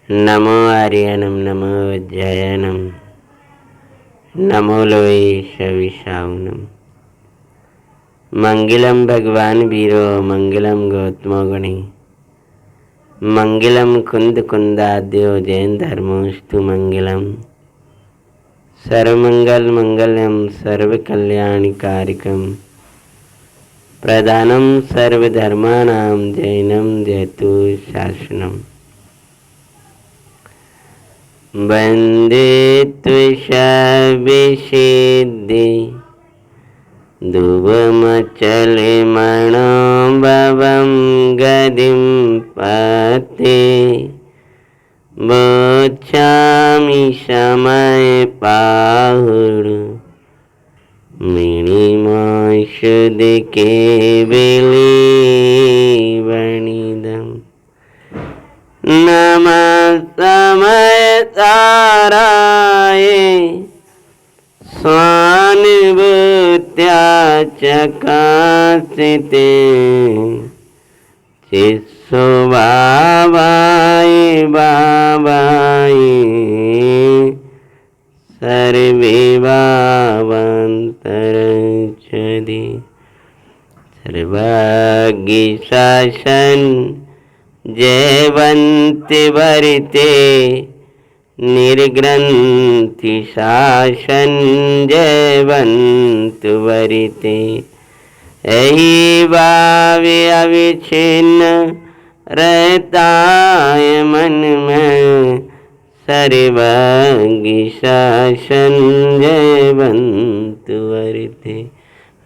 नमो आर्यनम नमो जयनम नमो लोय सविशाउनम। मंगलम भगवान वीरो मंगलम गौतमो गणे मंगलम कुंद कुंदाद्यो जैन धर्मोस्तु मंगलम। सर्वमंगल मंगलम सर्व कल्याणकारिकम प्रधानम सर्वधर्माणां जैनम जयतु शासनम। वंदे त्विषविसिद्धि ध्रुवमचलमणो भवं गतिं पते बोच्छामि समयपाहुः मिणिमोषुधिके विलीवणिदम्। नमः समयताराय स्वानुभूत्या चकासिते चित्स्वभावाय भावाय सर्वे भावान्तरच्छति। सर्वज्ञ शासन जयवन्ति वरिते निर्ग्रन्थि शासन जयवन्तु वरिते। यही भावे अविच्छिन्न रहता है मन में सर्वज्ञ शासन जयवन्तु वरिते।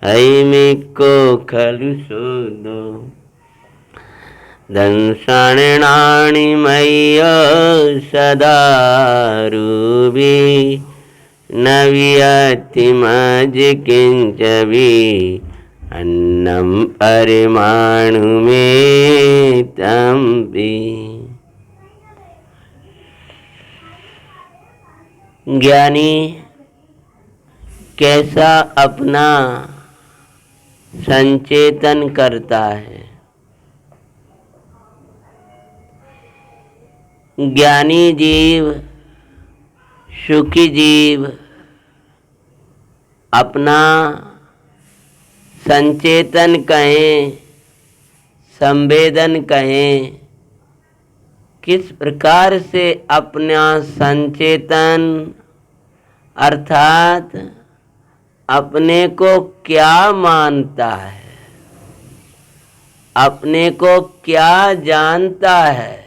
ऐमिको खलु शोधो दंशाणानि मय्य सदा रूपी न वियति मज किंचवि अन्नम परिमाणु में तंपि। ज्ञानी कैसा अपना संचेतन करता है। ज्ञानी जीव सुखी जीव अपना संचेतन कहें संवेदन कहें किस प्रकार से अपना संचेतन अर्थात अपने को क्या मानता है, अपने को क्या जानता है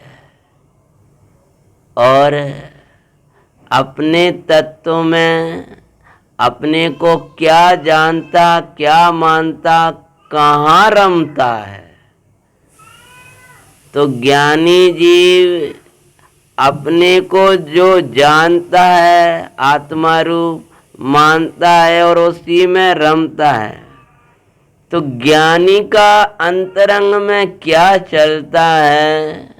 और अपने तत्व में अपने को क्या जानता क्या मानता कहाँ रमता है। तो ज्ञानी जीव अपने को जो जानता है आत्मा रूप मानता है और उसी में रमता है। तो ज्ञानी का अंतरंग में क्या चलता है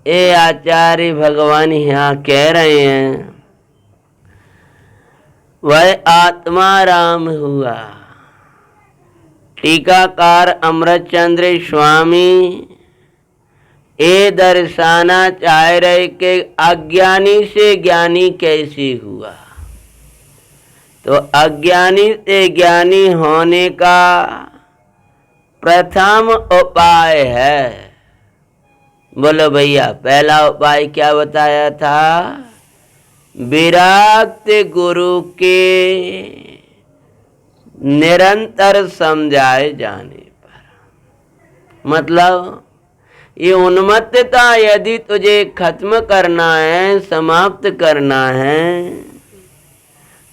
ये आचार्य भगवान यहाँ कह रहे हैं। वह आत्मा राम हुआ। टीकाकार अमृतचंद्र स्वामी ये दर्शाना चाह रहे कि अज्ञानी से ज्ञानी कैसे हुआ। तो अज्ञानी से ज्ञानी होने का प्रथम उपाय है। बोलो भैया, पहला उपाय क्या बताया था? विरक्त गुरु के निरंतर समझाए जाने पर। मतलब ये उन्मत्तता यदि तुझे खत्म करना है, समाप्त करना है,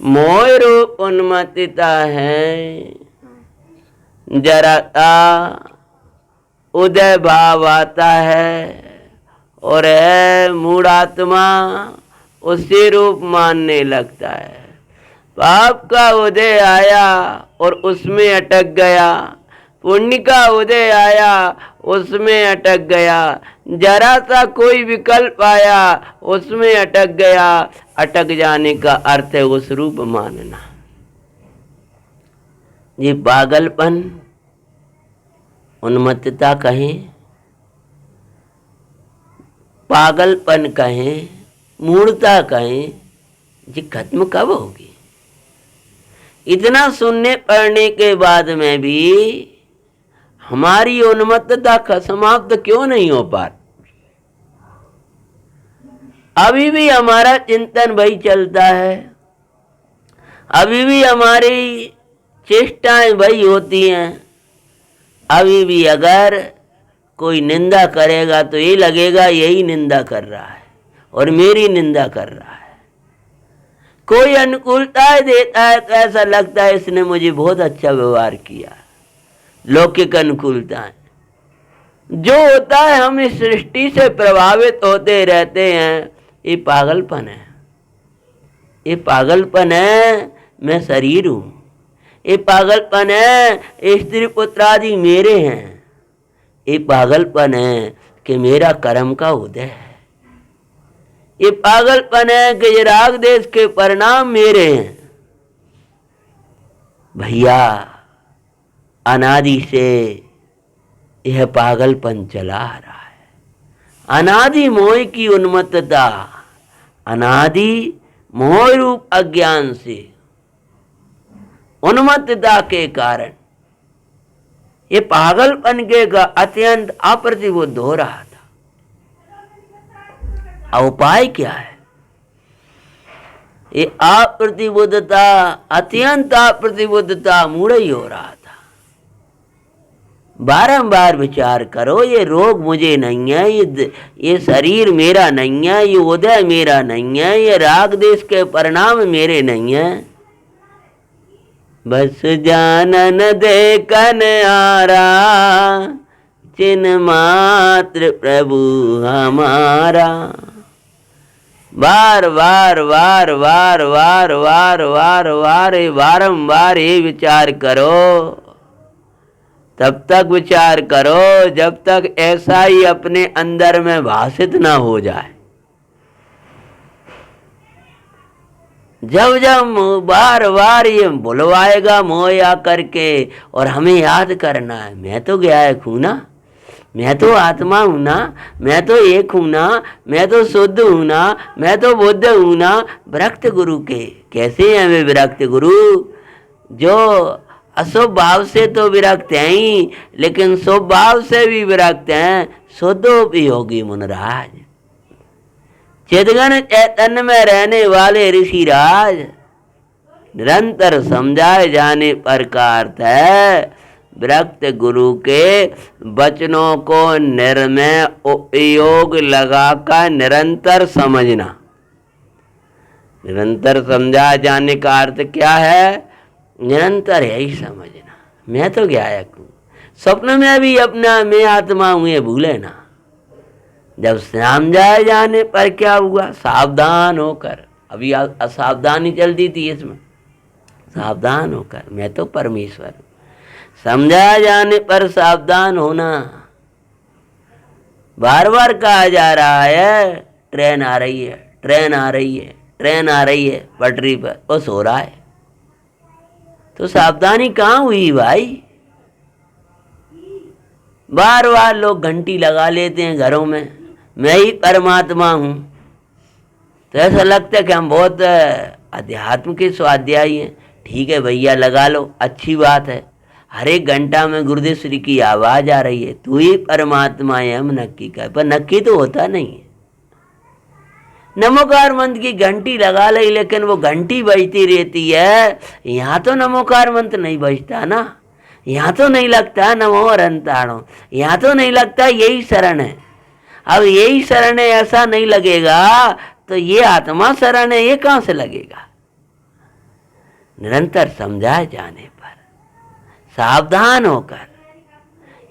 मोह रूप उन्मत्तता है, जरा उदय भाव आता है और है मूढ़ात्मा उसी रूप मानने लगता है। पाप का उदय आया और उसमें अटक गया, पुण्य का उदय आया उसमें अटक गया, जरा सा कोई विकल्प आया उसमें अटक गया। अटक जाने का अर्थ है उस रूप मानना। ये पागलपन उन्मत्तता कहें पागलपन कहें, मूढ़ता कहें, ये खत्म कब होगी? इतना सुनने पढ़ने के बाद में भी हमारी उन्मत्तता समाप्त क्यों नहीं हो पाती? अभी भी हमारा चिंतन वही चलता है, अभी भी हमारी चेष्टाएं वही होती हैं। अभी भी अगर कोई निंदा करेगा तो ये लगेगा यही निंदा कर रहा है और मेरी निंदा कर रहा है। कोई अनुकूलताएं देता है तो ऐसा लगता है इसने मुझे बहुत अच्छा व्यवहार किया। लौकिक अनुकूलताएं जो होता है, हम इस सृष्टि से प्रभावित होते रहते हैं। ये पागलपन है, ये पागलपन है। मैं शरीर हूं, ये पागलपन है। स्त्री पुत्र आदि मेरे हैं। ये पागलपन है कि मेरा कर्म का उदय है। ये पागलपन है कि ये राग देश के परिणाम मेरे हैं। भैया, अनादि से यह पागलपन चला आ रहा है। अनादि मोह की उन्मत्तता, अनादि मोह रूप अज्ञान से उन्मत्तता के कारण ये पागलपन के का अत्यंत अप्रतिबुद्ध हो रहा था। अब उपाय क्या है? ये अप्रतिबुद्धता, अत्यंत अप्रतिबुद्धता मूढ़ ही हो रहा था। बारंबार विचार करो, ये रोग मुझे नहीं है, ये शरीर मेरा नहीं है, ये उदय मेरा नहीं है, ये राग देश के परिणाम मेरे नहीं है। बस जानन देखन आरा, चिन्ह मात्र प्रभु हमारा। बार बार बार बार बार बार बार बार बारंबार ये विचार करो, तब तक विचार करो जब तक ऐसा ही अपने अंदर में भाषित ना हो जाए। जब जब बार बार ये बुलवाएगा मोह आकर के, और हमें याद करना है, मैं तो गायक हूं ना, मैं तो आत्मा हूं ना, मैं तो एक हूं ना, मैं तो शुद्ध हूं ना, मैं तो बुद्ध हूं ना। विरक्त गुरु के कैसे हैं वे विरक्त गुरु? जो अशुभ भाव से तो विरक्त हैं ही, लेकिन शुभ भाव से भी विरक्त हैं। शुद्धोपयोगी मुनराज, चिदघन चैतन्य में रहने वाले ऋषिराज, निरंतर समझाए जाने पर का अर्थ है विरक्त गुरु के वचनों को निर्मय उपयोग लगाकर निरंतर समझना। निरंतर समझाए जाने का अर्थ क्या है? निरंतर यही समझना, मैं तो गायक हूं। स्वप्न में भी अपना मैं आत्मा हूं ये भूले ना। जब समझाए जाने पर क्या हुआ? सावधान होकर, अभी असावधानी चलती थी इसमें, सावधान होकर, मैं तो परमेश्वर हूं। समझाए जाने पर सावधान होना। बार बार कहा जा रहा है ट्रेन आ रही है, ट्रेन आ रही है, ट्रेन आ रही है पटरी पर, वो सो रहा है। तो सावधानी कहाँ हुई भाई? बार बार लोग घंटी लगा लेते हैं घरों में, मैं ही परमात्मा हूं, तो ऐसा लगता है कि हम बहुत अध्यात्म के स्वाध्यायी हैं। ठीक है भैया, लगा लो, अच्छी बात है। हर एक घंटा में गुरुदेव श्री की आवाज आ रही है, तू ही परमात्मा है, हम नक्की का, पर नक्की तो होता नहीं है। नमोकार मंत्र की घंटी लगा ली, लेकिन वो घंटी बजती रहती है। यहाँ तो नमोकार मंत्र नहीं बजता ना, यहाँ तो नहीं लगता नमो अरंताणो, यहाँ तो नहीं लगता यही शरण है। अब यही शरण है ऐसा नहीं लगेगा तो ये आत्मा शरण है, ये कहां से लगेगा? निरंतर समझाए जाने पर सावधान होकर,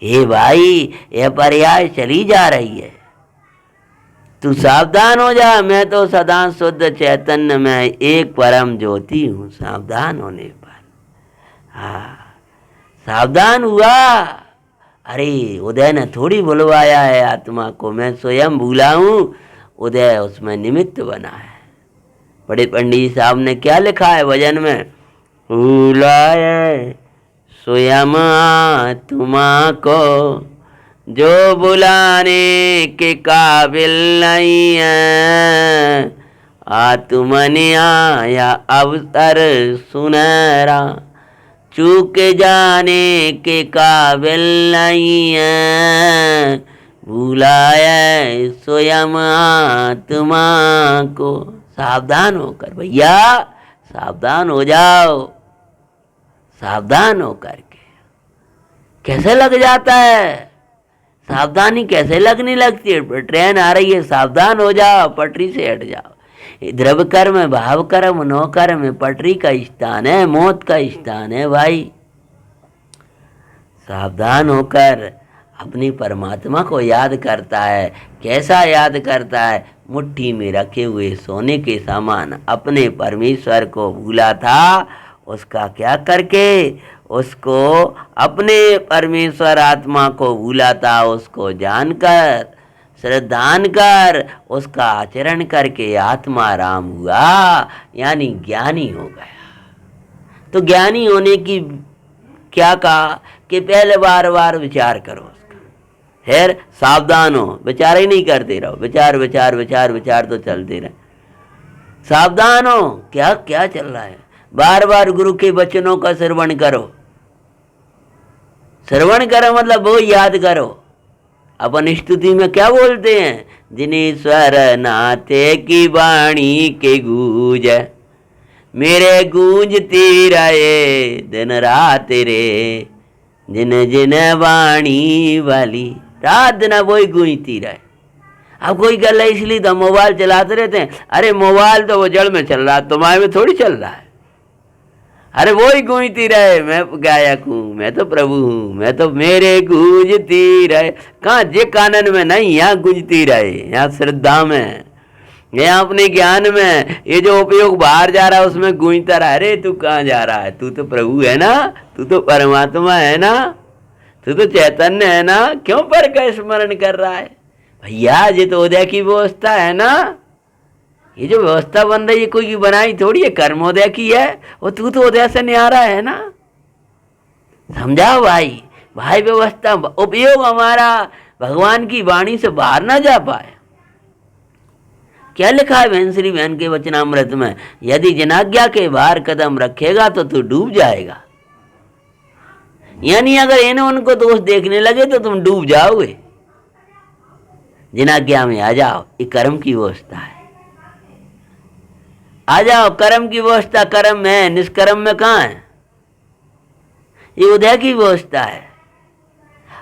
हे भाई यह पर्याय चली जा रही है, तू सावधान हो जा। मैं तो सदा शुद्ध चैतन्य में एक परम ज्योति हूं। सावधान होने पर, हाँ सावधान हुआ। अरे उदय ने थोड़ी बुलवाया है आत्मा को, मैं स्वयं भूला हूं, उदय उसमें निमित्त बना है। बड़े पंडित साहब ने क्या लिखा है भजन में? भूलाए स्वयं आत्मा को, जो बुलाने के काबिल नहीं है, आत्मने आया अवसर सुनहरा, चूक जाने के काबिल नहीं है, भूलाया स्वयं आत्मा को। सावधान होकर भैया, सावधान हो जाओ, सावधान होकर के। कैसे लग जाता है, सावधानी कैसे लगने लगती है। ट्रेन आ रही है, सावधान हो जाओ, पटरी से हट जाओ। द्रव्य कर्म, भाव कर्म, नो कर्म पटरी का स्थान है, मौत का स्थान है भाई। सावधान होकर अपनी परमात्मा को याद करता है। कैसा याद करता है, मुट्ठी में रखे हुए सोने के समान अपने परमेश्वर को भूला था, उसका क्या करके, उसको अपने परमेश्वर आत्मा को भूला था, उसको जानकर श्रद्धान कर उसका आचरण करके आत्मा राम हुआ, यानी ज्ञानी हो गया। तो ज्ञानी होने की क्या कहा कि पहले बार बार विचार करो उसका, फिर सावधान हो, विचार ही नहीं करते रहो, विचार विचार विचार विचार तो चलते रहे। सावधान हो, क्या क्या चल रहा है। बार बार गुरु के वचनों का श्रवण करो। श्रवण करो मतलब वो याद करो। अपन स्तुति में क्या बोलते हैं, जिनेश्वर नाथे की वाणी के गूंज, मेरे गूंजती रहे दिन रात रे, जिन जिन वाणी वाली, रात दिन वही गूंजती रहे। अब कोई गल है इसलिए तो मोबाइल चलाते रहते हैं। अरे मोबाइल तो वो जड़ में चल रहा है, तुम्हारे में थोड़ी चल रहा है। अरे वो ही गूंजती रहे, मैं गायक हूँ, मैं तो प्रभु हूँ, मैं तो मेरे गूंजती रहे। कहाँ जे कानन में नहीं, यहाँ गूंजती रहे, यहाँ श्रद्धा में, यहाँ अपने ज्ञान में। ये जो उपयोग बाहर जा रहा है उसमें गूंजता रहा। अरे तू कहाँ जा रहा है, तू तो प्रभु है ना, तू तो परमात्मा है ना, तू तो चैतन्य है ना, क्यों पर का स्मरण कर रहा है भैया। ये तो उदय की व्यवस्था है ना, ये जो व्यवस्था बन रही है कोई की बनाई थोड़ी है, कर्मोदय की है। वो तू तो उदय से न्यारा है ना, समझाओ भाई। भाई व्यवस्था उपयोग हमारा भगवान की वाणी से बाहर ना जा पाए। क्या लिखा है बहन श्री बहन के वचनामृत में, यदि जनाज्ञा के बाहर कदम रखेगा तो तू डूब जाएगा। यानी अगर इन्हें उनको दोष देखने लगे तो तुम डूब जाओगे। जनाज्ञा में आ जाओ, ये कर्म की व्यवस्था है। आ जाओ, कर्म की व्यवस्था कर्म में है, निष्कर्म में कहाँ है। ये उदय की व्यवस्था है।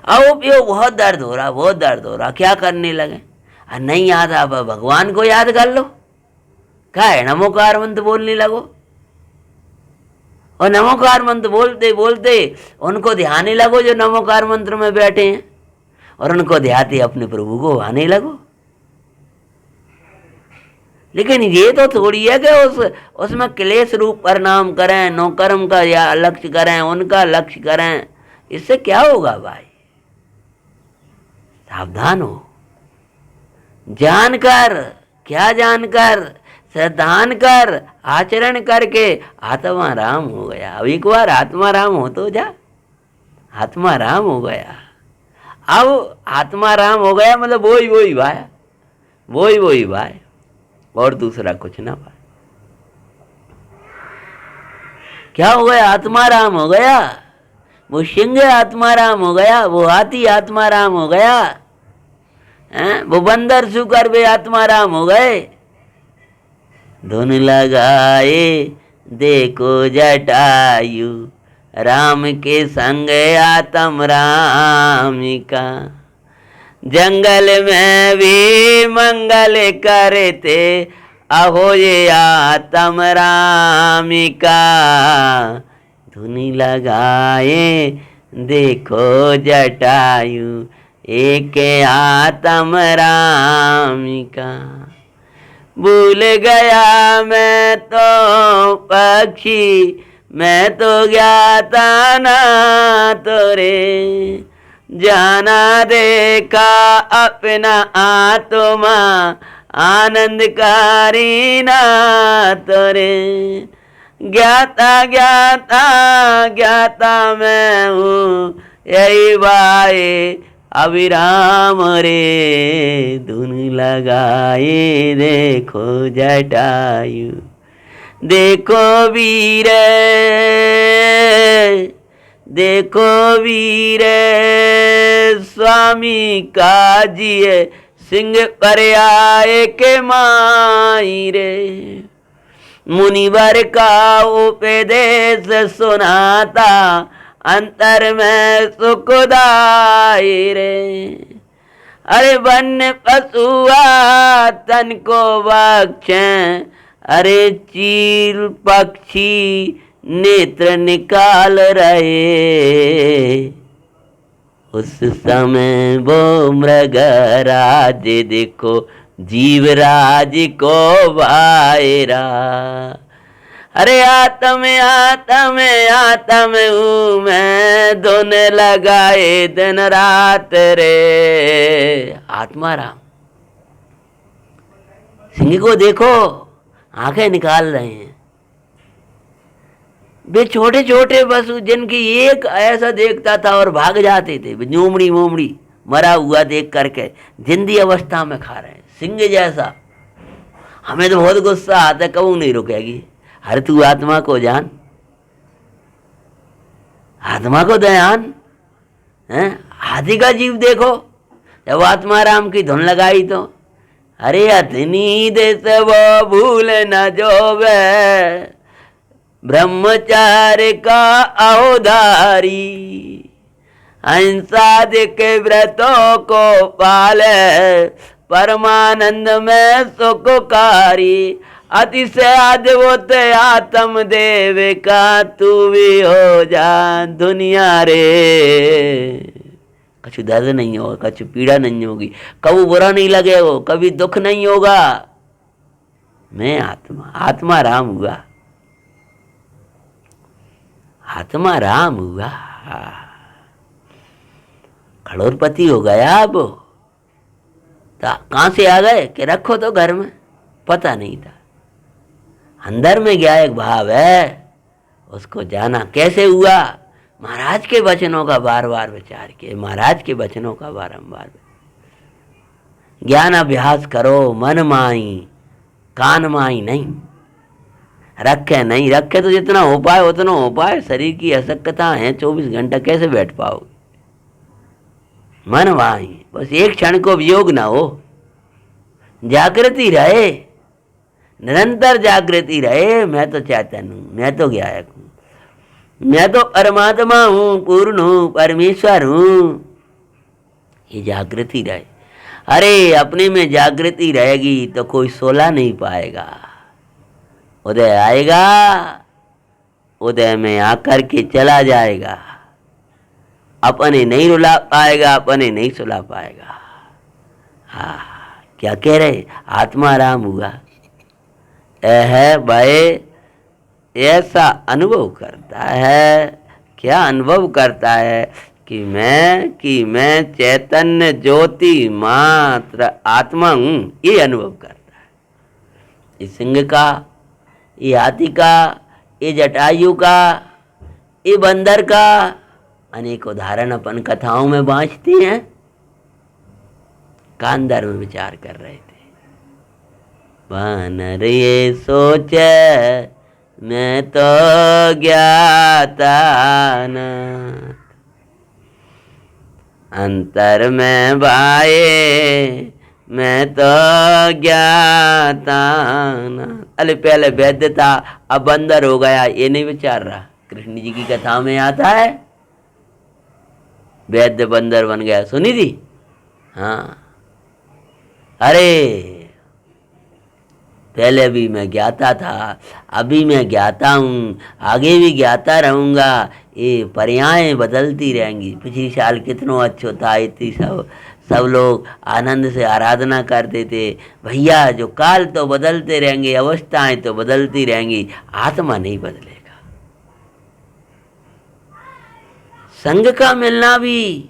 अब ये बहुत दर्द हो रहा, बहुत दर्द हो रहा, क्या करने लगे। नहीं याद, अब भगवान को याद कर लो। क्या है, नमोकार मंत्र बोलने लगो, और नमोकार मंत्र बोलते बोलते उनको ध्याने लगो जो नमोकार मंत्र में बैठे हैं, और उनको ध्याते अपने प्रभु को आने लगो। लेकिन ये तो थोड़ी है कि उसमें क्लेश रूप परिणाम करें, नौकर्म का या लक्ष्य करें, उनका लक्ष्य करें। इससे क्या होगा भाई। सावधान हो, जानकर, क्या जानकर, श्रद्धान कर, आचरण करके आत्मा राम हो गया। अब एक बार आत्मा राम हो तो जा, आत्मा राम हो गया। अब आत्मा राम हो गया मतलब वही वही भाई, वही वही भाई, और दूसरा कुछ ना भाई। क्या हो गया, आत्मा राम हो गया। वो सिंह आत्मा राम हो गया, वो हाथी आत्मा राम हो गया, वो बंदर सुकर वे आत्मा राम हो गए। धुन लगाए देखो जटायु, राम के संग आत्म राम का, जंगल में भी मंगल करते, अहो ये आत्म राम का। धुनी लगाए देखो जटायु, एक आत्म राम का। भूल गया मैं तो पक्षी, मैं तो ज्ञाता ना तोरे, जाना देखा अपना आत्मा, आनंदकारी ना तोरे। ज्ञाता ज्ञाता ज्ञाता मैं हूँ, यही भाई अविराम रे धुन लगाए देखो जटायु, देखो वीर, देखो वीर स्वामी काजिए सिंह पर आए के माई रे, मुनिवर का उपदेश सुनाता अंतर में सुखदाई रे। अरे वन्य पशुआ तन को बख्शें, अरे चील पक्षी नेत्र निकाल रहे, उस समय वो मृगराज देखो जीवराज को वायरा। अरे आत्म आत्म आत्म हूँ मैं, धुन लगाए दिन रात रे। आत्मा राम सिंह को देखो आंखें निकाल रहे हैं। वे छोटे छोटे पशु जिनकी एक ऐसा देखता था और भाग जाते थे, न्योमड़ी मोमड़ी मरा हुआ देख करके जिंदी अवस्था में खा रहे हैं। सिंह जैसा हमें तो बहुत गुस्सा आता, कबू नहीं रुकेगी। हर तू आत्मा को जान, आत्मा को दयान है। हाथी का जीव देखो, जब आत्मा राम की धुन लगाई तो अरे अतनी देश वो भूल न जोवे, ब्रह्मचार्य का अवधारी, अहिंसा के व्रतों को पाले, परमानंद में सुखकारी, अतिशय अद्भुत आत्म देव का तू भी हो जा दुनिया रे। कछु दर्द नहीं होगा, कछु पीड़ा नहीं होगी, कभी बुरा नहीं लगेगा, कभी दुख नहीं होगा। मैं आत्मा, आत्मा राम हुआ, आत्मा राम हुआ। खड़ोरपति हो गया। अब कहां से आ गए कि रखो तो घर में, पता नहीं था। अंदर में गया एक भाव है, उसको जाना कैसे हुआ। महाराज के वचनों का बार बार विचार किए, महाराज के वचनों का बारंबार ज्ञान अभ्यास करो। मन माई कान माई नहीं, रखे नहीं, रखे तो जितना हो पाए उतना हो पाए। शरीर की अशक्तता है, 24 घंटा कैसे बैठ पाओगे। मन माई, बस एक क्षण को वियोग ना हो, जागृति रहे, निरंतर जागृति रहे। मैं तो चैतन्य हूं, मैं तो ज्ञायक हूं, मैं तो परमात्मा हूं, पूर्ण हूं, परमेश्वर हूं। ये जागृति रहे। अरे अपने में जागृति रहेगी तो कोई सोला नहीं पाएगा। उदय आएगा, उदय में आकर के चला जाएगा। अपने नहीं रुला पाएगा, अपने नहीं सुला पाएगा। हाँ, क्या कह रहे, आत्मा राम हुआ है भाई। ऐसा अनुभव करता है, क्या अनुभव करता है कि मैं चैतन्य ज्योति मात्र आत्मा हूं। ये अनुभव करता है। इस सिंह का, ये हाथी का, ये जटायु का, ये बंदर का अनेक उदाहरण अपन कथाओं में बांचते हैं। कांदर में विचार कर रहे थे। वानर ये सोचे मैं तो ज्ञाता न, अंतर में भाए मैं तो ज्ञाता न। अरे पहले वैद्य था, अब बंदर हो गया, ये नहीं विचार रहा। कृष्ण जी की कथा में आता है, वैद्य बंदर बन गया, सुनी थी। हाँ, अरे पहले भी मैं ज्ञाता था, अभी मैं ज्ञाता हूँ, आगे भी ज्ञाता रहूँगा। ये पर्यायें बदलती रहेंगी। पिछले साल कितनों अच्छो था, इतनी सब लोग आनंद से आराधना करते थे। भैया जो काल तो बदलते रहेंगे, अवस्थाएं तो बदलती रहेंगी, आत्मा नहीं बदलेगा। संग का मिलना भी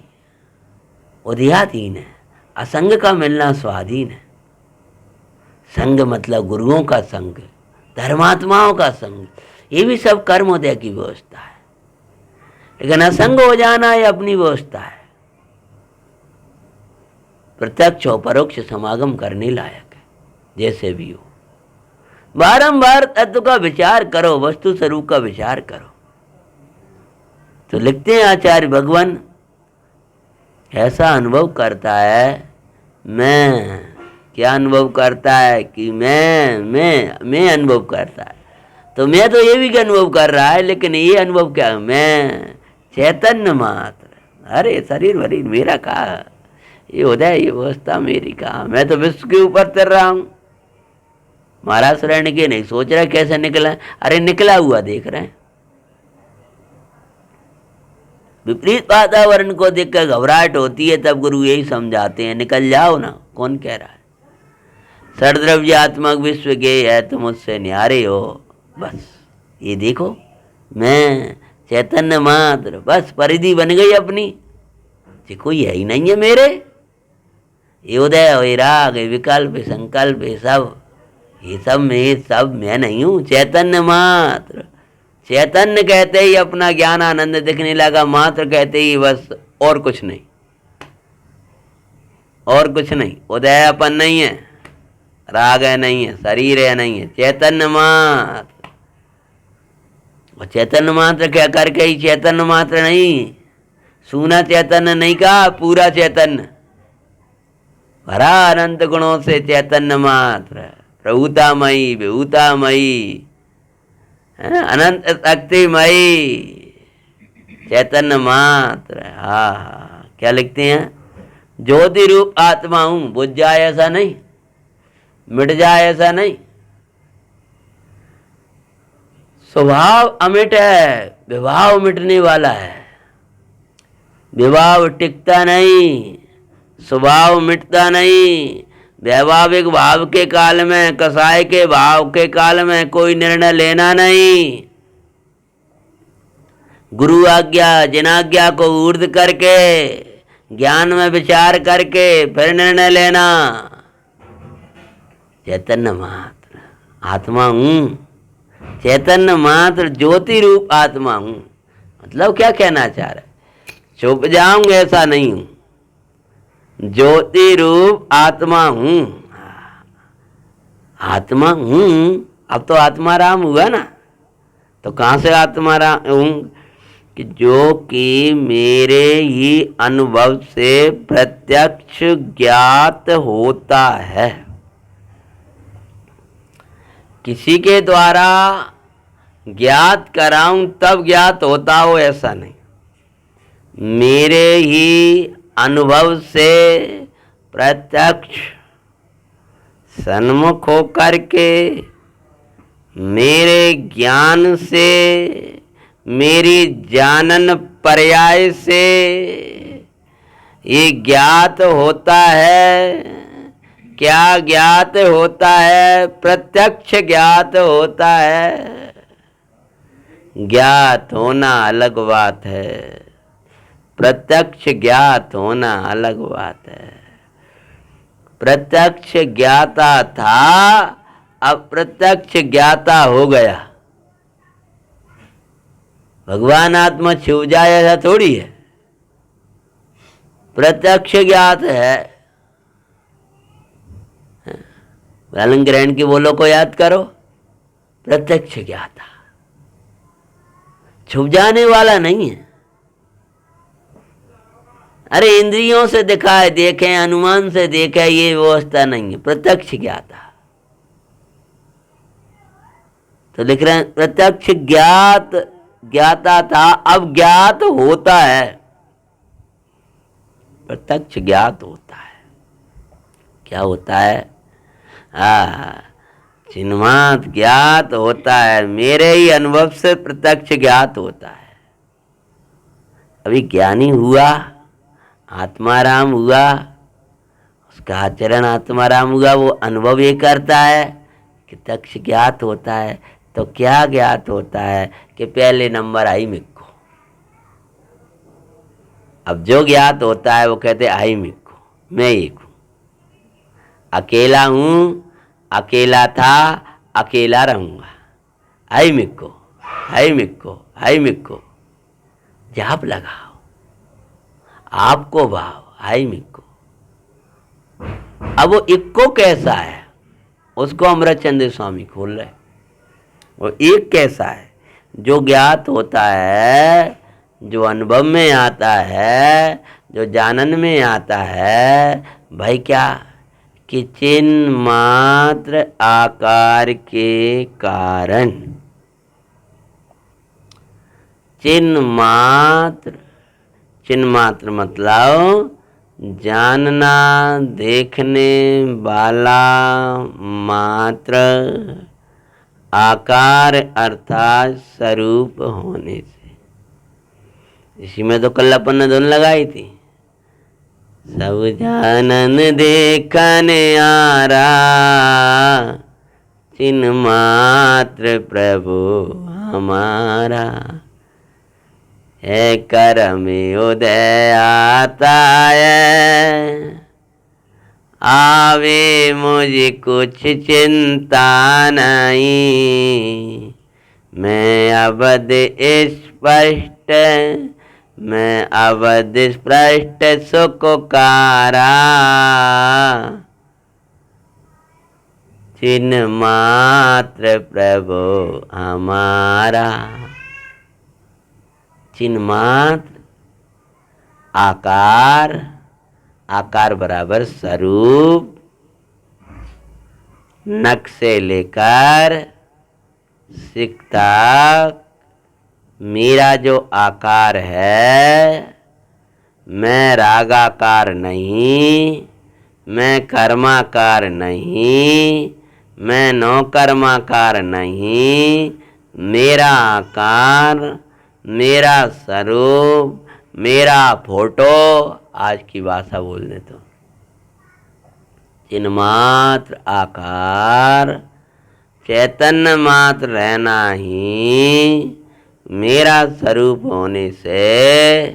उदयाधीन है, असंग का मिलना स्वाधीन है। संग मतलब गुरुओं का संग, धर्मात्माओं का संग, ये भी सब कर्मोदय की व्यवस्था है। लेकिन असंग हो जाना ये अपनी व्यवस्था है। प्रत्यक्ष और परोक्ष समागम करने लायक है। जैसे भी हो बारंबार तत्व का विचार करो, वस्तु स्वरूप का विचार करो। तो लिखते हैं आचार्य भगवान, ऐसा अनुभव करता है, मैं क्या अनुभव करता है कि मैं अनुभव करता है। तो मैं तो ये भी अनुभव कर रहा है, लेकिन ये अनुभव क्या है, मैं चैतन्य मात्र। अरे शरीर वरीर मेरा कहा, ये उदय ये अवस्था मेरी कहा, मैं तो विश्व के ऊपर तर रहा हूं। महाराज शरण के नहीं सोच रहे कैसे निकला, अरे निकला हुआ देख रहे हैं। विपरीत वातावरण को देखकर घबराहट होती है, तब गुरु यही समझाते हैं, निकल जाओ ना। कौन कह रहा है? सर्वद्रव्यात्मक विश्व के है, तुम मुझसे न्यारे हो। बस ये देखो, मैं चैतन्य मात्र, बस परिधि बन गई अपनी, ये कोई है ही नहीं है मेरे। ये उदय वैराग विकल्प संकल्प ये सब मैं नहीं हूँ, चैतन्य मात्र। चैतन्य कहते ही अपना ज्ञान आनंद दिखने लगा, मात्र कहते ही बस और कुछ नहीं, और कुछ नहीं। उदय अपन नहीं है, राग है नहीं है, शरीर है नहीं है, चैतन्य मात्र। और चैतन्य मात्र क्या करके ही चैतन्य मात्र नहीं, सूना चैतन्य नहीं कहा, पूरा चैतन्य भरा अनंत गुणों से चैतन्य मात्र, प्रभुतामयी विभूतामयी अनंत शक्तिमयी चैतन्य मात्र। हाँ, क्या लिखते हैं? ज्योति रूप आत्मा हूं, बुझ जाए ऐसा नहीं, मिट जाए ऐसा नहीं। स्वभाव अमिट है, विभाव मिटने वाला है। विभाव टिकता नहीं, स्वभाव मिटता नहीं। वैभाविक भाव के काल में, कसाय के भाव के काल में कोई निर्णय लेना नहीं। गुरु आज्ञा जिनाज्ञा को ऊर्ध्व करके ज्ञान में विचार करके फिर निर्णय लेना। चैतन्य मात्र आत्मा हूं, चैतन्य मात्र ज्योति रूप आत्मा हूं। मतलब क्या कहना चाह रहे? छुप जाऊंगा ऐसा नहीं हूं, ज्योति रूप आत्मा हूं। आत्मा हूं, अब तो आत्मा राम हुआ ना। तो कहां से आत्मा राम हूं? कि जो कि मेरे ही अनुभव से प्रत्यक्ष ज्ञात होता है। किसी के द्वारा ज्ञात कराऊं तब ज्ञात होता हो ऐसा नहीं, मेरे ही अनुभव से प्रत्यक्ष सन्मुख होकर के, मेरे ज्ञान से, मेरी जानन पर्याय से ये ज्ञात होता है। क्या ज्ञात होता है? प्रत्यक्ष ज्ञात होता है। ज्ञात होना अलग बात है, प्रत्यक्ष ज्ञात होना अलग बात है। प्रत्यक्ष ज्ञाता था, अब प्रत्यक्ष ज्ञाता हो गया। भगवान आत्मा छू जाए ऐसा थोड़ी है, प्रत्यक्ष ज्ञात है। बालन ग्रहण की बोलो को याद करो, प्रत्यक्ष ज्ञाता, छुप जाने वाला नहीं है। अरे इंद्रियों से दिखाए देखे, अनुमान से देखे, ये व्यवस्था नहीं है, प्रत्यक्ष ज्ञाता। तो लिख रहे हैं प्रत्यक्ष ज्ञात, ज्ञाता था अब ज्ञात होता है। प्रत्यक्ष ज्ञात होता है। क्या होता है? चिन्मात ज्ञात होता है, मेरे ही अनुभव से प्रत्यक्ष ज्ञात होता है। अभी ज्ञानी हुआ, आत्माराम हुआ, उसका आचरण आत्माराम हुआ, वो अनुभव ये करता है कि प्रत्यक्ष ज्ञात होता है। तो क्या ज्ञात होता है? कि पहले नंबर आई मिक्को। अब जो ज्ञात होता है वो कहते आई मिक्को, मैं एक हूं, अकेला हूं, अकेला था, अकेला रहूंगा। आई मिक्को, आई मिक्को, आई मिक्को। जाप लगाओ, आपको भाव आई मिक्को, अब वो इक्को कैसा है उसको अमृतचंद्र स्वामी खोल रहे। वो एक कैसा है जो ज्ञात होता है, जो अनुभव में आता है, जो जानन में आता है। भाई क्या कि चिन्ह मात्र आकार के कारण, चिन्ह मात्र मतलब जानना, देखने वाला मात्र आकार अर्थात स्वरूप होने से। इसी में तो कल अपन ने धुन लगाई थी, सब जानन देखन आरा, चिन्ह मात्र प्रभु हमारा। है कर्म उदय आता है, आवे मुझे कुछ चिंता नहीं। मैं अवध स्पष्ट, मैं अवध स्पष्ट सुखकारा, चिन्ह मात्र प्रभु हमारा। चिन्ह मात्र आकार, आकार बराबर स्वरूप, नख से लेकर सिख तक मेरा जो आकार है, मैं रागाकार नहीं, मैं कर्माकार नहीं, मैं नौकर्माकार नहीं। मेरा आकार, मेरा स्वरूप, मेरा फोटो, आज की भाषा बोलने तो चिन्ह मात्र आकार, चैतन्य मात्र रहना ही मेरा स्वरूप होने से।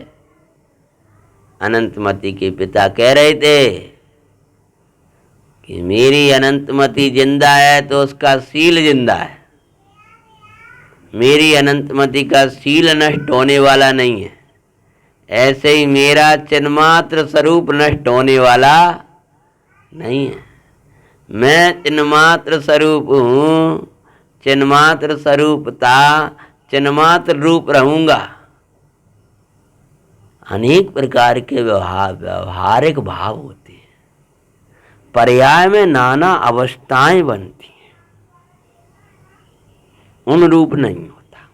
अनंतमति के पिता कह रहे थे कि मेरी अनंतमति जिंदा है तो उसका शील जिंदा है। मेरी अनंतमति का शील नष्ट होने वाला नहीं है, ऐसे ही मेरा चिन्मात्र स्वरूप नष्ट होने वाला नहीं है। मैं चिन्मात्र स्वरूप हूँ, चिन्मात्र स्वरूपता, चिन्मात्र रूप रहूंगा। अनेक प्रकार के व्यवहारिक भाव होते हैं, पर्याय में नाना अवस्थाएं बनती हैं, उन रूप नहीं होता।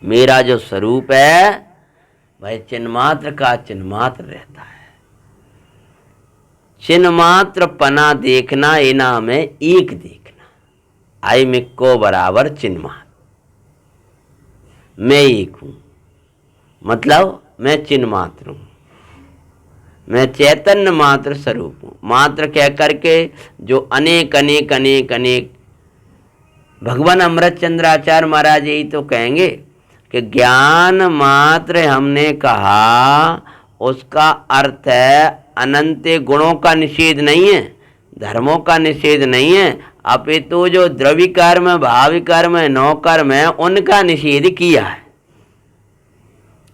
मेरा जो स्वरूप है वह चिन्मात्र का चिन्मात्र रहता है। चिन्मात्र पना देखना, ये नाम है एक देखना। आई मिक्को बराबर चिन्मात्र, मैं एक हूं, मतलब मैं चिन्मात्र हूं, मैं चैतन्य मात्र स्वरूप हूं। मात्र कह करके जो अनेक अनेक अनेक अनेक, भगवान अमृतचंद्र आचार्य महाराज यही तो कहेंगे कि ज्ञान मात्र हमने कहा, उसका अर्थ है अनंत गुणों का निषेध नहीं है, धर्मों का निषेध नहीं है, अपितु जो द्रव्य कर्म है, भावी कर्म है, नौ कर्म है, उनका निषेध किया है।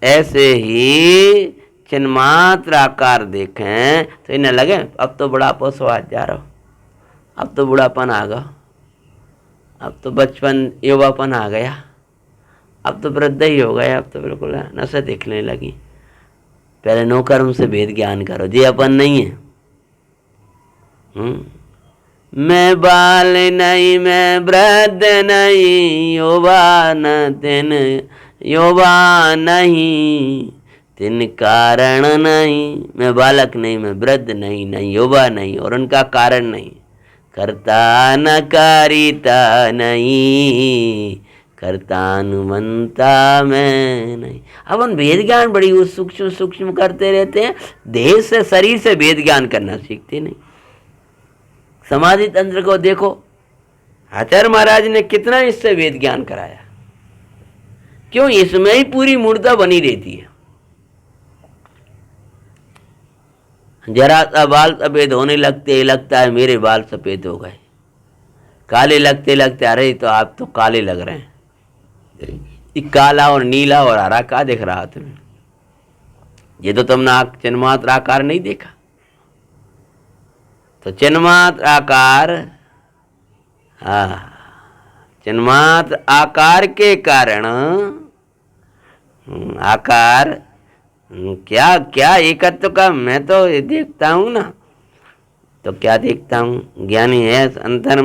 ऐसे ही चिन्मात्र आकार देखें तो इन्हें लगे अब तो बुढ़ापा स्वाद जा रहा हो, अब तो बुढ़ापन आ गया, अब तो बचपन युवापन आ गया, अब तो वृद्ध ही हो गया, अब तो बिल्कुल नशा दिखने लगी। पहले नो कर्म से भेद ज्ञान करो, जी अपन नहीं है। मैं बाल नहीं, मैं वृद्ध नहीं, युवा न तिन युवा नहीं, तिन कारण नहीं। मैं बालक नहीं, मैं वृद्ध नहीं, नहीं युवा नहीं, और उनका कारण नहीं। कर्ता न कारिता नहीं, कर्तानुमंता मैं नहीं। अब हम भेद ज्ञान बड़ी सूक्ष्म सूक्ष्म करते रहते हैं, देह से शरीर से भेद ज्ञान करना सीखते नहीं। समाधि तंत्र को देखो, आचार्य महाराज ने कितना इससे वेद ज्ञान कराया। क्यों? इसमें ही पूरी मूर्ता बनी रहती है। जरा सा बाल सफेद होने लगते लगता है मेरे बाल सफेद हो गए, काले लगते लगते अरे तो आप तो काले लग रहे हैं। काला और नीला और हरा का दिख रहा तुम्हें? ये तो तुमने चिन्मात्र आकार नहीं देखा। तो चिन्मात्र आकार, चिन्मात्र आकार के कारण आकार क्या क्या एकत्व का मैं तो देखता हूँ ना, तो क्या देखता हूँ? ज्ञानी है अंतर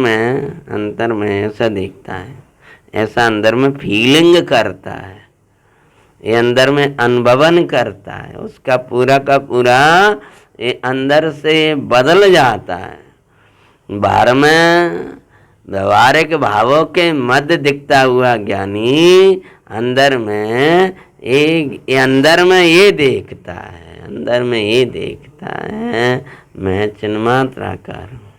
में ऐसा देखता है, ऐसा अंदर में फीलिंग करता है, ये अंदर में अनुभवन करता है, उसका पूरा का पूरा ये अंदर से बदल जाता है। बाहर में व्यवहारिक भावों के मध्य दिखता हुआ ज्ञानी अंदर में अंदर में ये देखता है, अंदर में ये देखता है मैं चिन्मात्र आकार हूँ।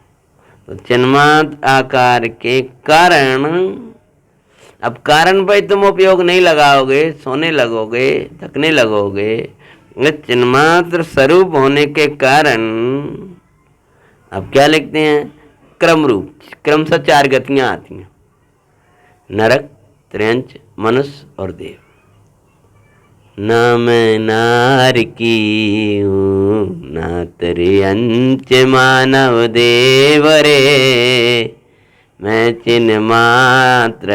तो चिन्मात्र आकार के कारण, अब कारण पर तुम उपयोग नहीं लगाओगे, सोने लगोगे, थकने लगोगे। चिन्मात्र स्वरूप होने के कारण अब क्या लिखते हैं? क्रम रूप, क्रम से 4 गतियां आती हैं, नरक, त्र्यंच, मनुष्य और देव। ना मैं नार की हूँ ना त्र्यंच मानव देव रे, मैं चिन्ह मात्र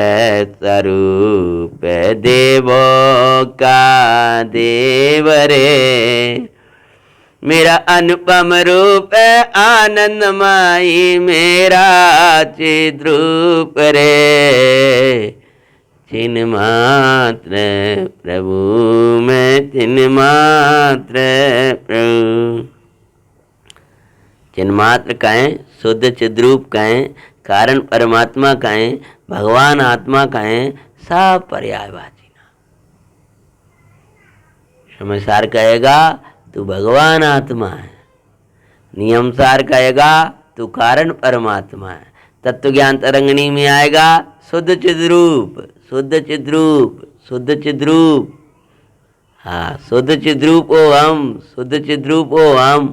स्वरूप देवों का देव रे। मेरा अनुपम रूप आनंदमयी मेरा चिद्रूप रे, चिन्ह मात्र प्रभु मैं चिन्ह मात्र प्रभु। चिन्ह मात्र कहें, शुद्ध चिद्रूप कहें, कारण परमात्मा कहें, भगवान आत्मा कहें, सब पर्यायवाची ना। समझसार कहेगा तू भगवान आत्मा है, नियमसार कहेगा तू कारण परमात्मा है, तत्व ज्ञान तरंगनी में आएगा शुद्ध चिद्रूप, शुद्ध चिद्रूप, शुद्ध चिद्रूप। हाँ, शुद्ध चिद्रूप ओ हम, शुद्ध चिद्रूप ओ हम।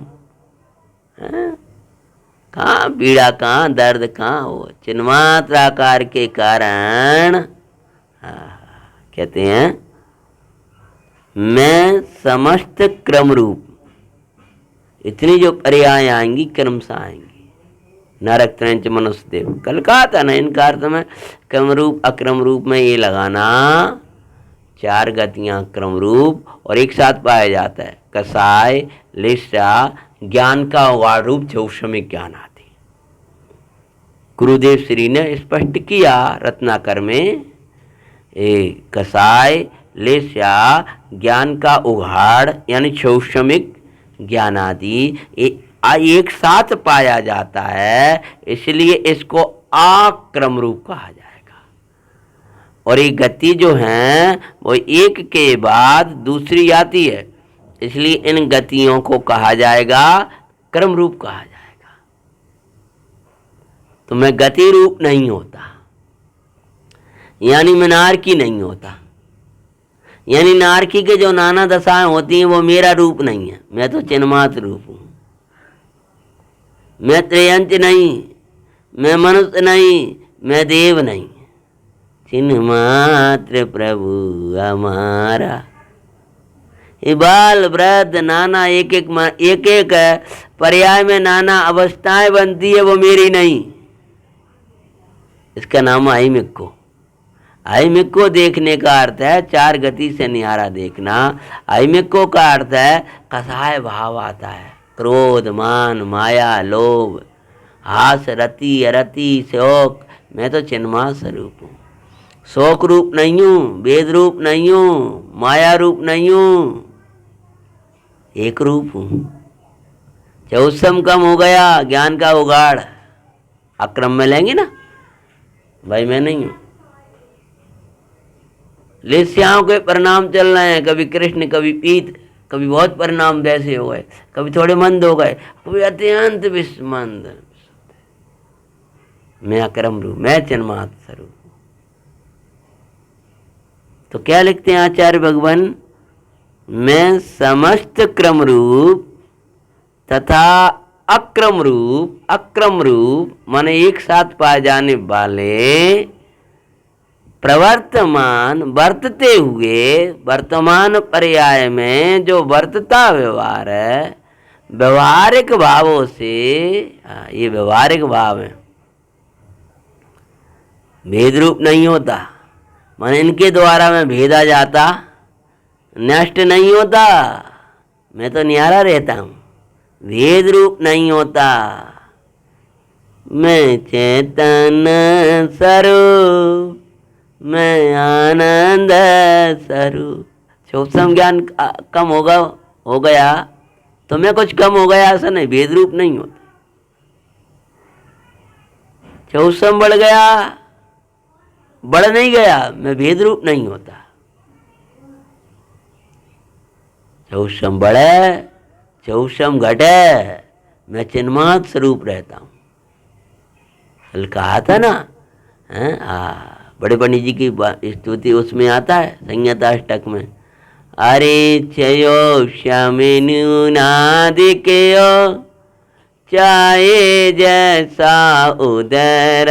कहाँ पीड़ा, कहाँ दर्द, कहाँ हो? चिन्मात्र आकार के कारण कहते हैं मैं समस्त क्रम रूप, इतनी जो पर्याय आएंगी क्रम से आएंगी, नरक, त्र्यंच, मनुष्य, देव। कल कहा था ना, इनका अर्थ में क्रम रूप अक्रम रूप में ये लगाना, 4 गतियां क्रम रूप और एक साथ पाया जाता है। कसाय, लिष्टा, ज्ञान का उगाड़ रूप चौषमिक ज्ञान आदि। गुरुदेव श्री ने स्पष्ट किया रत्नाकर में, कसाय, लिष्टा, ज्ञान का उघाड़ यानी चौषमिक ज्ञान आदि एक साथ पाया जाता है, इसलिए इसको आक्रम रूप कहा जाएगा। और ये गति जो है वो एक के बाद दूसरी आती है, इसलिए इन गतियों को कहा जाएगा क्रम रूप कहा जाएगा। तो मैं गति रूप नहीं होता, यानी मैं नारकी नहीं होता, यानी नारकी के जो नाना दशाएं होती हैं वो मेरा रूप नहीं है, मैं तो चिन्मात्र रूप हूं। मैं त्रियंच नहीं, मैं मनुष्य नहीं, मैं देव नहीं, चिन्ह मात्र प्रभु हमारा। ये बाल वृद्ध नाना एक एक पर्याय में नाना अवस्थाएं बनती है, वो मेरी नहीं। इसका नाम आईमिक्को। आईमिक्को देखने का अर्थ है 4 गति से निहारा देखना। आईमिक्को का अर्थ है कसाय भाव आता है, क्रोध, मान, माया, लोभ, हास, रति, अरति, शोक। मैं तो चिन्मात्र स्वरूप हूँ, शोक रूप नहीं हूँ, वेद रूप नहीं हूँ, माया रूप नहीं हूँ, एक रूप हूँ। चौसम कम हो गया, ज्ञान का उगाड़ अक्रम में लेंगे ना भाई, मैं नहीं हूँ। लेस्याओं के परिणाम चल रहे हैं, कभी कृष्ण, कभी पीत, कभी बहुत परिणाम वैसे हो गए, कभी थोड़े मंद हो गए, कभी अत्यंत विस्मंद। मैं अक्रम रूप, मैं चिन्मात्र स्वरूप। तो क्या लिखते हैं आचार्य भगवान? मैं समस्त क्रम रूप तथा अक्रम रूप, अक्रम रूप माने एक साथ पाए जाने वाले, प्रवर्तमान वर्तते हुए, वर्तमान पर्याय में जो वर्तता व्यवहार है, व्यवहारिक भावों से, ये व्यवहारिक भाव है, भेद रूप नहीं होता। मन इनके द्वारा मैं भेदा जाता, नष्ट नहीं होता, मैं तो न्यारा रहता हूँ। भेद रूप नहीं होता, मैं चेतन स्वरूप, मैं आनंद स्वरूप। सूक्ष्म ज्ञान कम हो गया तो मैं कुछ कम हो गया, ऐसा नहीं। भेद रूप नहीं होता। सूक्ष्म बढ़ गया, बढ़ नहीं गया, मैं भेद रूप नहीं होता। सूक्ष्म बढ़े, सूक्ष्म घटे, मैं चिन्मात्र स्वरूप रहता हूँ। कल कहा था ना, बड़े पंडित जी की स्तुति उसमें आता है, संहिताष्टक में। अरे चयो शमिनुनादिकेयो, चाहे जैसा उदर,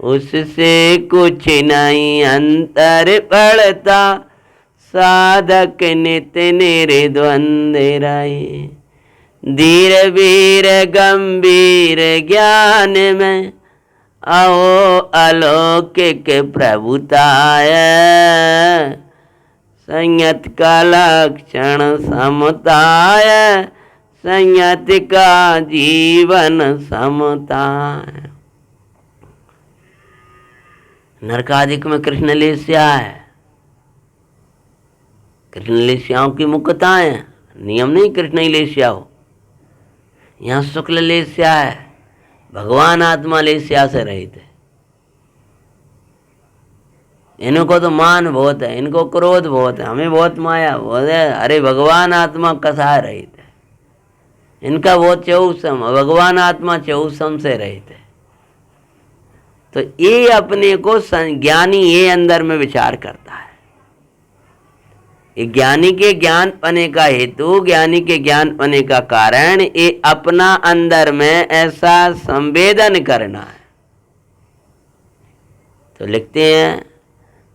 उससे कुछ नहीं अंतर पड़ता, साधक नित्य निर्द्वंद्व रहे। धीर वीर गंभीर ज्ञान में, आओ अलौकिक प्रभुताय। संयत का लक्षण समताय, संयत का जीवन समताय। नरकादिक में कृष्ण लेस्या है, कृष्ण लेस्याओं की मुख्यताएं, नियम नहीं कृष्ण ही लेस्या हो। यहाँ शुक्ल लेस्या है, भगवान आत्मा लेस्या से रहित है। इनको तो मान बहुत है, इनको क्रोध बहुत है, हमें बहुत माया बहुत है। अरे भगवान आत्मा कसा रहित है, इनका बहुत चौसम, भगवान आत्मा चौसम से रहित है। तो ये अपने को ज्ञानी ये अंदर में विचार करता है। ये ज्ञानी के ज्ञान पाने का हेतु, ज्ञानी के ज्ञान पाने का कारण, ये अपना अंदर में ऐसा संवेदन करना है। तो लिखते हैं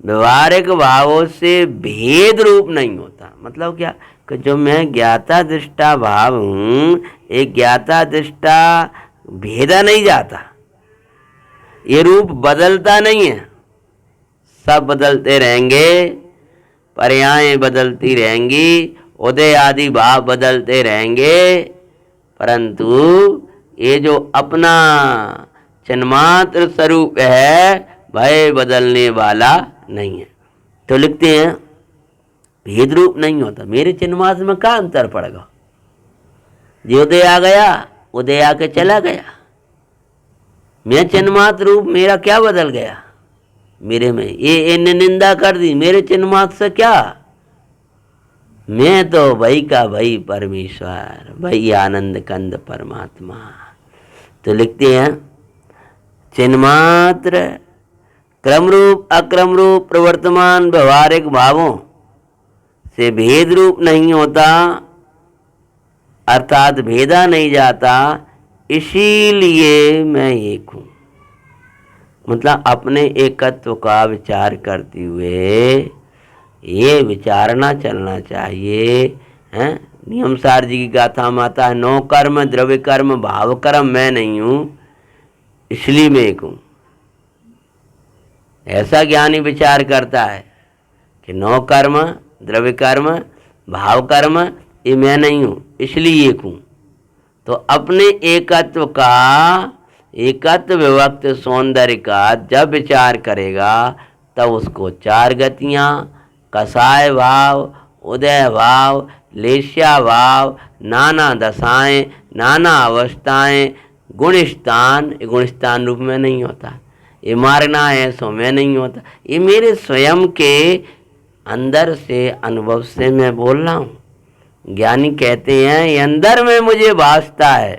व्यवहारिक भावों से भेद रूप नहीं होता। मतलब क्या कि जो मैं ज्ञाता दृष्टा भाव हूँ, एक ज्ञाता दृष्टा भेदा नहीं जाता, ये रूप बदलता नहीं है। सब बदलते रहेंगे, पर्यायें बदलती रहेंगी, उदय आदि भाव बदलते रहेंगे, परंतु ये जो अपना चिन्मात्र स्वरूप है भय बदलने वाला नहीं है। तो लिखते हैं भेद रूप नहीं होता। मेरे चिन्मात्र में क्या अंतर पड़ेगा? जो उदय आ गया, उदय आके चला गया। मैं चिन्मात्र रूप, मेरा क्या बदल गया? मेरे में ये इन्हें निंदा कर दी, मेरे चिन्मात्र से क्या? मैं तो भई का भई परमेश्वर, भई आनंद कंद परमात्मा। तो लिखते हैं चिन्मात्र क्रम रूप अक्रम रूप प्रवर्तमान व्यवहारिक भावों से भेद रूप नहीं होता, अर्थात भेदा नहीं जाता, इसीलिए मैं एक हूँ। मतलब अपने एकत्व का विचार करते हुए ये विचारना चलना चाहिए। हैं नियमसार जी की गाथा में आता है, नौ कर्म द्रव्य कर्म भाव कर्म मैं नहीं हूँ, इसलिए मैं एक हूँ। ऐसा ज्ञानी विचार करता है कि नौ कर्म द्रव्य कर्म भाव कर्म ये मैं नहीं हूँ, इसलिए एक हूँ। तो अपने एकत्व का, एकत्व विभक्त सौंदर्य का जब विचार करेगा तब उसको चार गतियाँ, कसाय भाव, उदय भाव, लेस्या भाव, नाना दशाएं, नाना अवस्थाएं, गुणस्थान, गुणस्थान रूप में नहीं होता। ये मारना है सो में नहीं होता। ये मेरे स्वयं के अंदर से अनुभव से मैं बोल रहा हूँ। ज्ञानी कहते हैं ये अंदर में मुझे वास्ता है।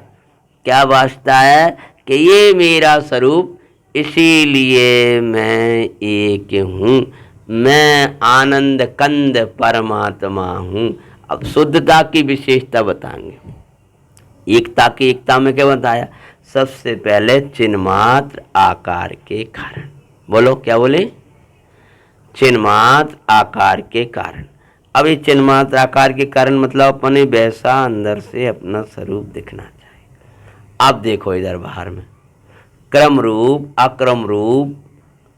क्या वास्ता है? कि ये मेरा स्वरूप, इसीलिए मैं एक हूँ, मैं आनंद कंद परमात्मा हूँ। अब शुद्धता की विशेषता बताएंगे। एकता की, एकता में क्या बताया? सबसे पहले चिन्मात्र आकार के कारण। बोलो क्या बोले? चिन्मात्र आकार के कारण। अब ये चिन्मात्र आकार के कारण मतलब अपने वैसा अंदर से अपना स्वरूप दिखना चाहिए। अब देखो इधर बाहर में क्रम रूप अक्रम रूप,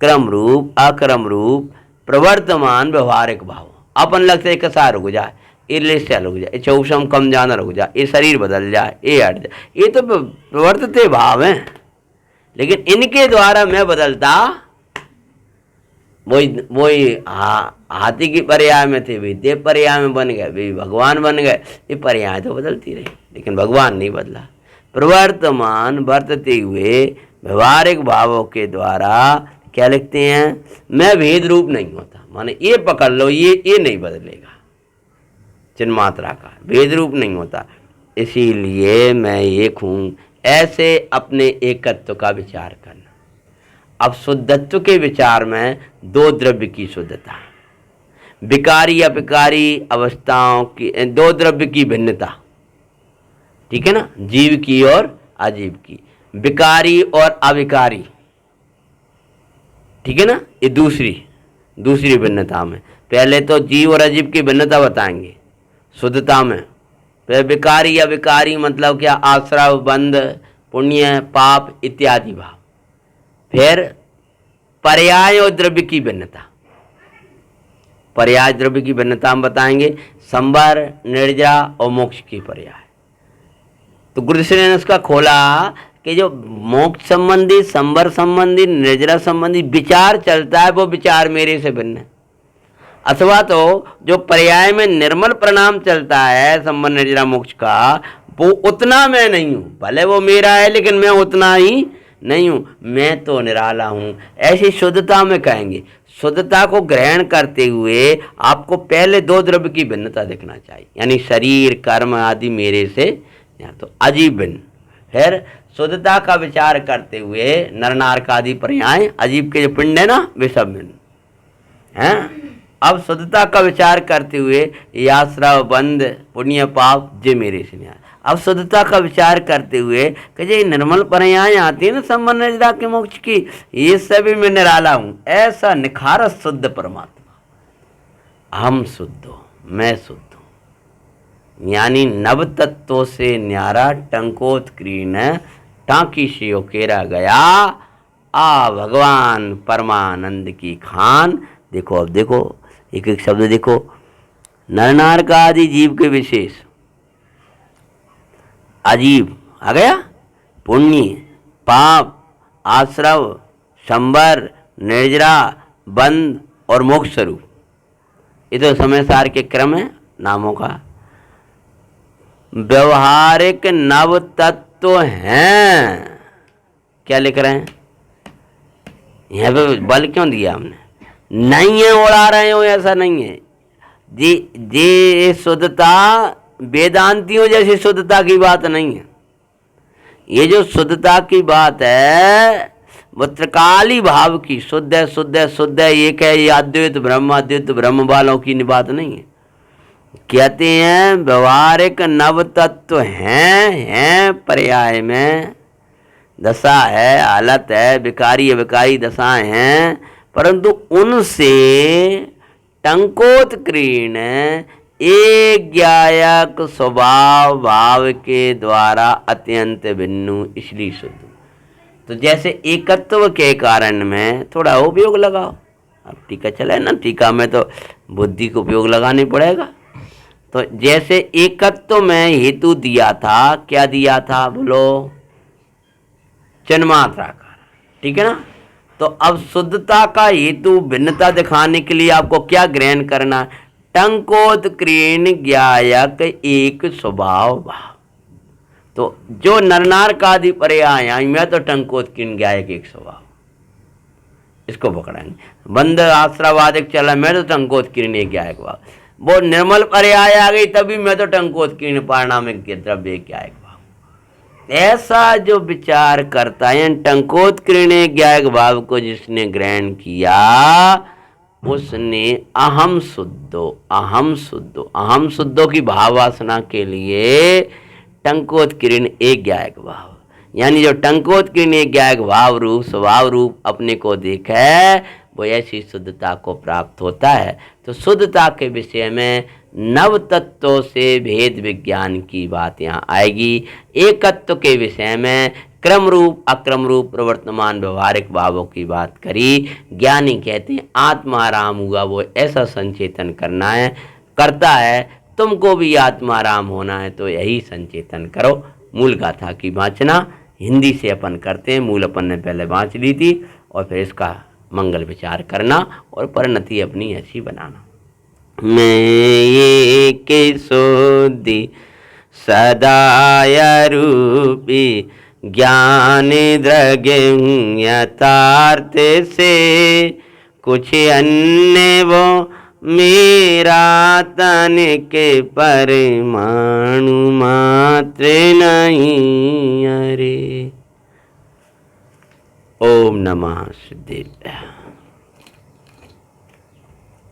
क्रम रूप अक्रम रूप, प्रवर्तमान व्यवहारिक भाव। अपन लगता है कसा रुक जाए, ये रुक जाए, चौसम कम जाना रुक जाए, ये शरीर बदल जाए, ये हट जाए, ये तो प्रवर्तते भाव हैं। लेकिन इनके द्वारा मैं बदलता वही हाथी की पर्याय में थे, भी देव पर्याय में बन गए, भी भगवान बन गए। ये पर्याय तो बदलती रही लेकिन भगवान नहीं बदला। प्रवर्तमान वर्तते हुए व्यवहारिक भावों के द्वारा क्या लिखते हैं, मैं भेद रूप नहीं होता। माने ये पकड़ लो, ये नहीं बदलेगा, चिन्मात्रा का भेद रूप नहीं होता, इसीलिए मैं एक हूँ। ऐसे अपने एकत्व का विचार करना। अब शुद्धत्व के विचार में दो द्रव्य की शुद्धता, विकारी अविकारी अवस्थाओं की, दो द्रव्य की भिन्नता, ठीक है ना, जीव की और अजीव की, विकारी और अविकारी, ठीक है ना। ये दूसरी भिन्नता में पहले तो जीव और अजीव की भिन्नता बताएंगे शुद्धता में। फिर विकारी अविकारी मतलब क्या, आश्रव बंध पुण्य पाप इत्यादि भाव। फिर पर्याय और द्रव्य की भिन्नता, पर्याय द्रव्य की भिन्नता हम बताएंगे, संवर निर्जरा और मोक्ष की पर्याय। तो गुरुदेव ने उसका खोला कि जो मोक्ष संबंधी, संवर संबंधी, निर्जरा संबंधी विचार चलता है वो विचार मेरे से भिन्न है। अथवा तो जो पर्याय में निर्मल परिणाम चलता है संवर निर्जरा मोक्ष का, वो उतना मैं नहीं हूँ। भले वो मेरा है लेकिन मैं उतना ही नहीं हूँ, मैं तो निराला हूँ। ऐसी शुद्धता में कहेंगे। शुद्धता को ग्रहण करते हुए आपको पहले दो द्रव्य की भिन्नता दिखना चाहिए, यानी शरीर कर्म आदि मेरे से तो अजीब भिन्न। फिर शुद्धता का विचार करते हुए नरनारक आदि पर्याय, अजीब के जो पिंड है ना वे सब भिन्न हैं। अब शुद्धता का विचार करते हुए याश्रव बंध पुण्य पाप जे मेरे से न्याय। अब शुद्धता का विचार करते हुए कि ये निर्मल पर्याय आती है ना संबंध निर्जरा के मोक्ष की, ये सभी मैं निराला हूँ। ऐसा निखारस शुद्ध परमात्मा, हम शुद्ध हो, मैं शुद्ध हूँ, यानी नव तत्वों से न्यारा टंकोत्कीर्ण टांकी से उकेरा गया आ भगवान परमानंद की खान। देखो अब देखो एक एक शब्द देखो, नरनारक आदि जीव के विशेष, अजीब आ गया, पुण्य पाप आश्रव संवर निर्जरा बंध और मोक्ष स्वरूप। ये तो समय सार के क्रम है नामों का। व्यवहारिक नव तत्व हैं, क्या लिख रहे हैं यहाँ पे, बल क्यों दिया हमने, नहीं है उड़ा रहे हो, ऐसा नहीं है जी शुद्धता वेदांतियों जैसी शुद्धता की बात नहीं है। ये जो शुद्धता की बात है वो त्रिकाली भाव की शुद्ध है, शुद्ध है, शुद्ध है, एक है, ये अद्वैत ब्रह्म वालों की बात नहीं है। कहते हैं व्यवहारिक नव तत्व हैं पर्याय में, दशा है, हालत है, विकारी अविकारी दशाएं हैं, परंतु उनसे टंकोत्कीर्ण एक ज्ञायक स्वभाव भाव के द्वारा अत्यंत भिन्न, इसलिए शुद्ध। तो जैसे एकत्व के कारण में थोड़ा उपयोग लगाओ। अब टीका चला ना, टीका में तो बुद्धि को उपयोग लगाने पड़ेगा। तो जैसे एकत्व में हेतु दिया था, क्या दिया था बोलो, चिन्मात्रा का, ठीक है ना। तो अब शुद्धता का हेतु भिन्नता दिखाने के लिए आपको क्या ग्रहण करना, टंकोत्कीर्ण ज्ञायक एक स्वभाव भाव। तो जो नरनारक आदि पर्याय मैं तो टंकोत्कीर्ण ज्ञायक एक स्वभाव, इसको पकड़ेंगे। बंध आश्रवादिक चला मैं तो टंकोत्कीर्ण एक ज्ञायक भाव। वो निर्मल पर्याय आ गई तभी मैं तो टंकोत्कीर्ण पारिणामिक द्रव्य एक ज्ञायक भाव। ऐसा जो विचार करता है टंकोत्कीर्ण ज्ञायक भाव को जिसने ग्रहण किया उसने अहम शुद्धो की भाव वासना के लिए टंकोत्कीर्ण एक ज्ञायक भाव, यानी जो टंकोत्कीर्ण एक ज्ञायक भाव रूप स्वभाव रूप अपने को देखा है वो ऐसी शुद्धता को प्राप्त होता है। तो शुद्धता के विषय में नव तत्वों से भेद विज्ञान की बात यहाँ आएगी। एकत्व के विषय में क्रम रूप अक्रम रूप प्रवर्तमान व्यवहारिक भावों की बात करी। ज्ञानी कहते हैं आत्माराम हुआ वो ऐसा संचेतन करना है, करता है। तुमको भी आत्माराम होना है तो यही संचेतन करो। मूल गाथा की वाचना हिंदी से अपन करते हैं, मूल अपन ने पहले वाँच ली थी, और फिर इसका मंगल विचार करना और परिणति अपनी ऐसी बनाना। मैं ये के सोदी सदाय रूपी ज्ञान द्रगे यथार्थ से, कुछ अन्य वो मेरा तन के परमाणु मात्र नहीं। अरे ओम नमः शिवाय।